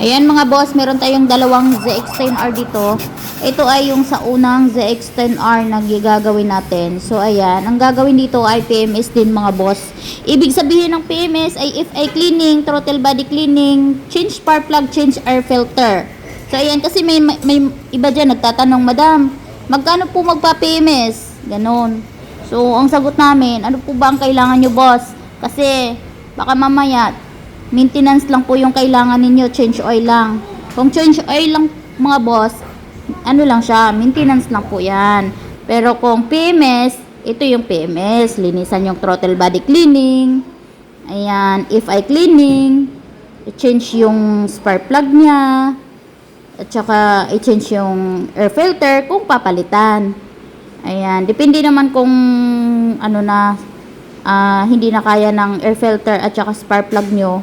Ayan mga boss, meron tayong dalawang ZX-10R dito. Ito ay yung sa unang ZX-10R na gagawin natin. So ayan, ang gagawin dito ay PMS din mga boss. Ibig sabihin ng PMS ay FI cleaning, throttle body cleaning, change spark plug, change air filter. So ayan, kasi may iba dyan nagtatanong, Madam, magkano po magpa-PMS? Ganon. So ang sagot namin, ano po ba ang kailangan nyo boss? Kasi baka mamaya maintenance lang po yung kailangan ninyo, change oil lang. Kung change oil lang mga boss, ano lang siya, maintenance lang po yan. Pero kung PMS, ito yung PMS, linisan yung throttle body cleaning, ayan, FI cleaning, i-change yung spark plug niya, at saka i-change yung air filter kung papalitan. Ayan, depende naman kung ano na, hindi na kaya ng air filter at saka spark plug nyo.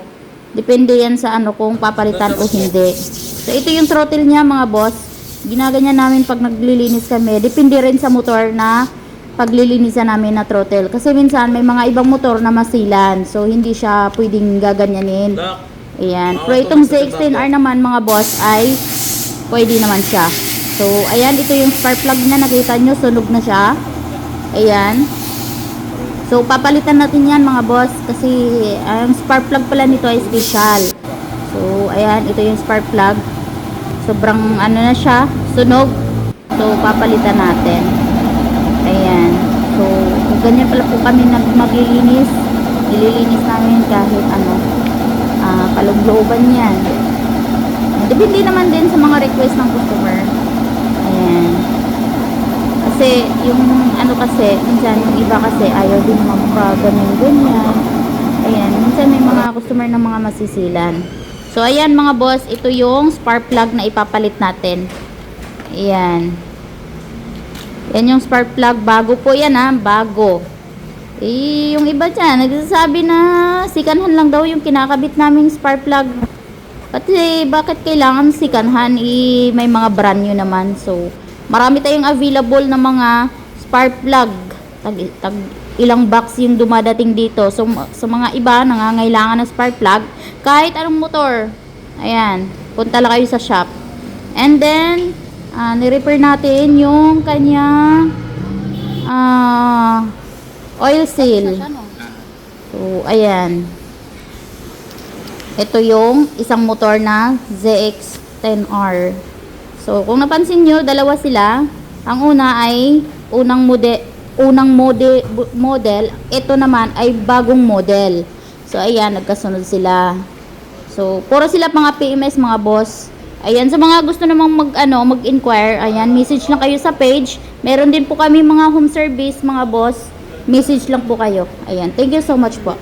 Depende yan sa ano kung papalitan o hindi. So ito yung throttle niya mga boss. Ginaganyan namin pag naglilinis kami. Depende rin sa motor na paglilinisan namin na throttle. Kasi minsan may mga ibang motor na masilan. So hindi siya pwedeng gaganyanin. Ayan. Pero itong ZX-10R naman mga boss ay pwede naman siya. So ayan, ito yung spark plug niya. Nakita nyo, sunog na siya. Ayan. So, papalitan natin yan mga boss kasi ang spark plug pala nito ay special. So, ayan, ito yung spark plug. Sobrang ano na siya, sunog. So, papalitan natin. Ayan. So, ganyan pala po kami maglilinis. Ililinis namin kahit ano, kalooban yan. Depende naman din sa mga request ng customer. Ayan. Kasi yung ano kasi, minsan yung iba kasi ayaw din magpa-ganyan-ganyan. Ayan, minsan may mga customer na mga masisilan. So ayan mga boss, ito yung spark plug na ipapalit natin. Ayan. Yan yung spark plug, bago po yan ha, bago. Yung iba dyan, nagsasabi na sikanhan lang daw yung kinakabit naming spark plug. Kasi bakit kailangan sikanhan? May mga brand new naman. So marami tayong available na mga spark plug. Tag ilang box yung dumadating dito. So, sa mga iba, nangangailangan ng spark plug, kahit anong motor. Ayan. Punta lang kayo sa shop. And then, ni-repair natin yung kanyang oil seal. So, ayan. Ito yung isang motor na ZX-10R. So, kung napansin nyo, dalawa sila. Ang una ay unang model. Ito naman ay bagong model. So, ayan, nagkasunod sila. So, puro sila mga PMS, mga boss. Ayan, sa mga gusto namang mag-inquire, ayan, message lang kayo sa page. Meron din po kami mga home service, mga boss. Message lang po kayo. Ayan, thank you so much po.